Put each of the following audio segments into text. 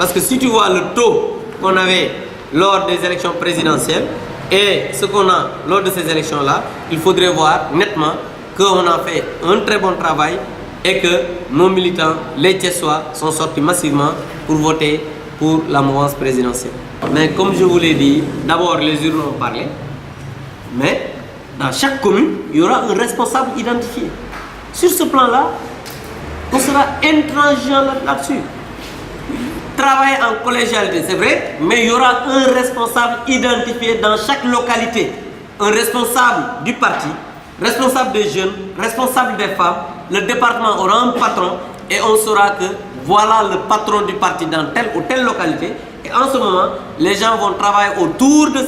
Parce que si tu vois le taux qu'on avait lors des élections présidentielles et ce qu'on a lors de ces élections-là, il faudrait voir nettement qu'on a fait un très bon travail et que nos militants, les Thiessois, sont sortis massivement pour voter pour la mouvance présidentielle. Mais comme je vous l'ai dit, d'abord les urnes ont parlé, mais dans chaque commune, il y aura un responsable identifié. Sur ce plan-là, on sera intransigeant là-dessus. Travailler en collégialité, c'est vrai, mais il y aura un responsable identifié dans chaque localité. Un responsable du parti, responsable des jeunes, responsable des femmes. Le département aura un patron et on saura que voilà le patron du parti dans telle ou telle localité. Et en ce moment, les gens vont travailler autour de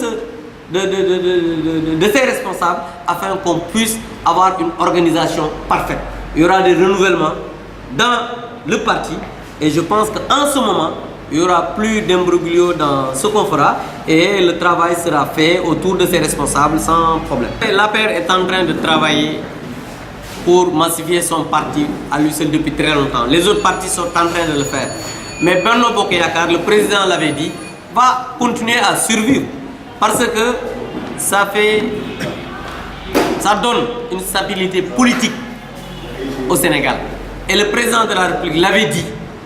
ces responsables afin qu'on puisse avoir une organisation parfaite. Il y aura des renouvellements dans le parti et je pense qu'en ce moment, il n'y aura plus d'imbroglio dans ce qu'on fera et le travail sera fait autour de ces responsables sans problème. L'APR est en train de travailler pour massifier son parti à lui seul depuis très longtemps. Les autres partis sont en train de le faire. Mais Benno Bokk Yakaar, le président l'avait dit, va continuer à survivre parce que ça donne une stabilité politique au Sénégal. Et le président de la République l'avait dit.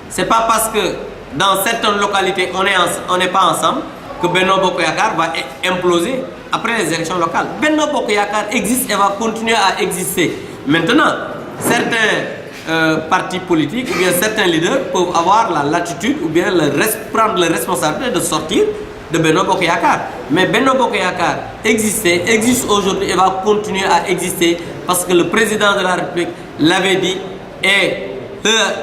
C'est pas parce que dans certaines localités on n'est pas ensemble que Benno Bokk Yakaar va imploser après les élections locales. Benno Bokk Yakaar existe et va continuer à exister. Maintenant, certains partis politiques ou bien certains leaders peuvent avoir la latitude ou bien prendre la responsabilité de sortir de Benno Bokk Yakaar. Mais Benno Bokk Yakaar existe aujourd'hui et va continuer à exister parce que le président de la République l'avait dit et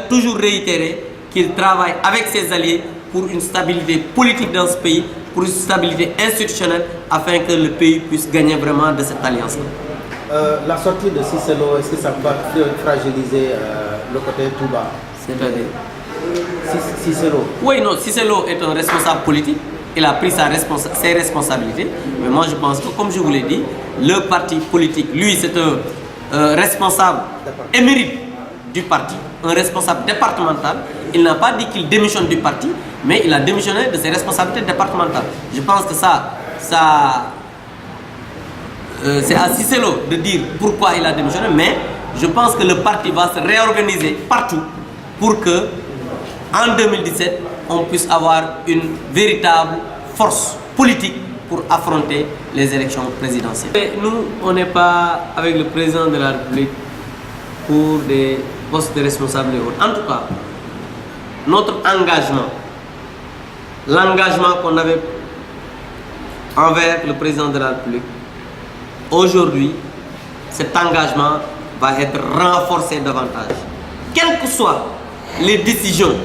toujours réitéré qu'il travaille avec ses alliés pour une stabilité politique dans ce pays, pour une stabilité institutionnelle afin que le pays puisse gagner vraiment de cette alliance-là. La sortie de Cissé Lo, est-ce que ça va fragiliser le côté Touba? C'est-à-dire Cissé Lo. Oui, non, Cissé Lo est un responsable politique. Il a pris ses responsabilités. Mais moi, je pense que, comme je vous l'ai dit, le parti politique, lui, c'est un responsable émérite du parti, un responsable départemental. Il n'a pas dit qu'il démissionne du parti, mais il a démissionné de ses responsabilités départementales. Je pense que c'est à Cissé Lo de dire pourquoi il a démissionné, mais je pense que le parti va se réorganiser partout pour que, en 2017, on puisse avoir une véritable force politique pour affronter les élections présidentielles. Et nous, on n'est pas avec le président de la République pour des postes de responsabilité. En tout cas, notre engagement, l'engagement qu'on avait envers le président de la République, aujourd'hui, cet engagement va être renforcé davantage. Quelles que soient les décisions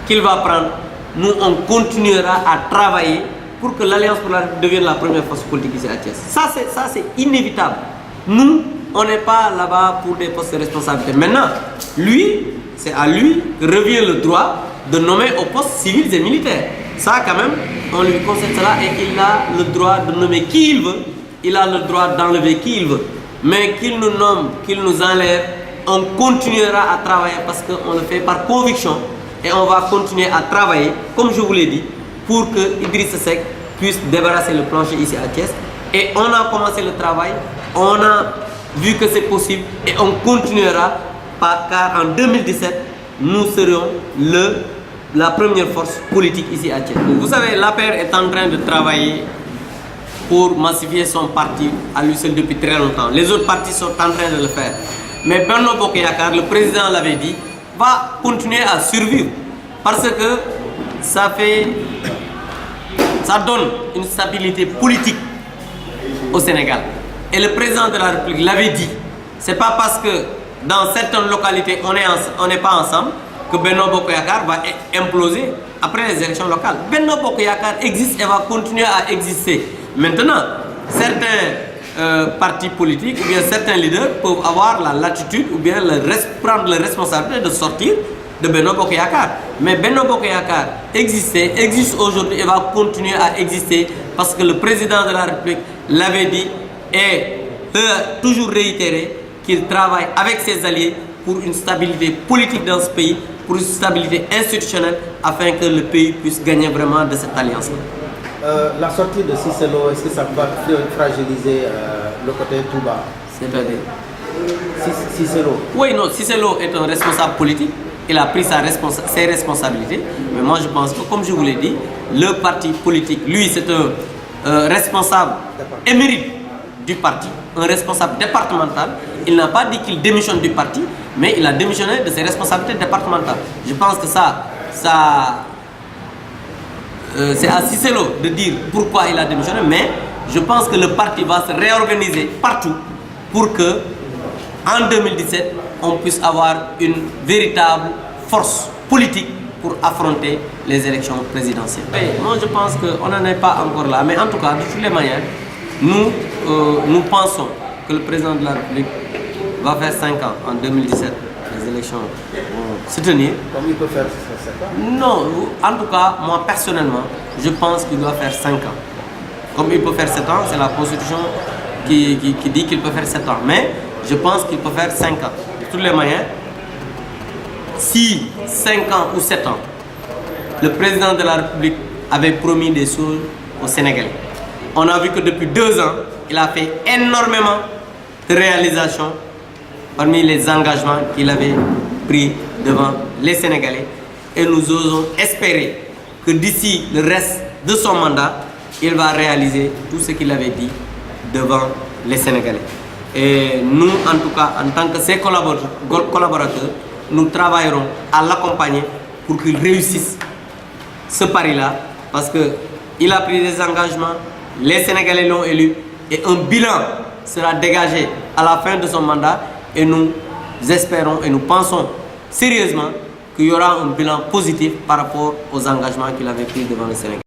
qu'il va prendre, nous, on continuera à travailler pour que l'Alliance pour la République devienne la première force politique ici à Thiès. Ça, c'est inévitable. Nous, on n'est pas là-bas pour des postes de responsabilité. Maintenant, lui, c'est à lui que revient le droit de nommer aux postes civils et militaires. Ça, quand même, on lui concède cela et il a le droit de nommer qui il veut. Il a le droit d'enlever qui il veut. Mais qu'il nous nomme, qu'il nous enlève, on continuera à travailler parce qu'on le fait par conviction. Et on va continuer à travailler, comme je vous l'ai dit, pour que Idrissa Seck puisse débarrasser le plancher ici à Thiès. Et on a commencé le travail, on a vu que c'est possible et on continuera car en 2017, nous serons la première force politique ici à Thiès. Vous savez, l'APR est en train de travailler pour massifier son parti à lui seul depuis très longtemps. Les autres partis sont en train de le faire. Mais Benno Bokk Yakaar, le président l'avait dit, va continuer à survivre parce que ça donne une stabilité politique au Sénégal. Et le président de la République l'avait dit. C'est pas parce que dans certaines localités on n'est pas ensemble que Benno Bokk Yakaar va imploser après les élections locales. Benno Bokk Yakaar existe et va continuer à exister. Maintenant, certains partis politiques ou bien certains leaders peuvent avoir la latitude ou bien prendre la responsabilité de sortir de Benno Bokk Yakaar. Mais Benno Bokk Yakaar existe aujourd'hui et va continuer à exister parce que le président de la République l'avait dit et toujours réitéré qu'il travaille avec ses alliés pour une stabilité politique dans ce pays, pour une stabilité institutionnelle afin que le pays puisse gagner vraiment de cette alliance-là. La sortie de Cissé Lo, est-ce que ça va fragiliser le côté Touba? C'est-à-dire Cissé Lo. Oui, non, Cissé Lo est un responsable politique. Il a pris ses responsabilités. Mais moi, je pense que, comme je vous l'ai dit, le parti politique, lui, c'est un responsable émérite du parti, un responsable départemental. Il n'a pas dit qu'il démissionne du parti, mais il a démissionné de ses responsabilités départementales. Je pense que c'est à Cissé Lo de dire pourquoi il a démissionné, mais je pense que le parti va se réorganiser partout pour que, en 2017, on puisse avoir une véritable force politique pour affronter les élections présidentielles. Moi, je pense qu'on n'en est pas encore là, mais en tout cas, de toutes les manières, nous pensons que le président de la République va faire 5 ans en 2017. Les élections vont se tenir. Comme il peut faire 7 ans? Non, en tout cas, moi personnellement, je pense qu'il doit faire 5 ans. Comme il peut faire 7 ans, c'est la Constitution qui dit qu'il peut faire 7 ans. Mais je pense qu'il peut faire 5 ans. De toutes les manières, si 5 ans ou 7 ans, le président de la République avait promis des choses aux Sénégalais. On a vu que depuis 2 ans, il a fait énormément de réalisations parmi les engagements qu'il avait pris devant les Sénégalais. Et nous osons espérer que d'ici le reste de son mandat, il va réaliser tout ce qu'il avait dit devant les Sénégalais. Et nous, en tout cas, en tant que ses collaborateurs, nous travaillerons à l'accompagner pour qu'il réussisse ce pari-là, parce qu'il a pris des engagements, les Sénégalais l'ont élu, et un bilan sera dégagé à la fin de son mandat, et nous espérons et nous pensons sérieusement qu'il y aura un bilan positif par rapport aux engagements qu'il avait pris devant le Sénégal.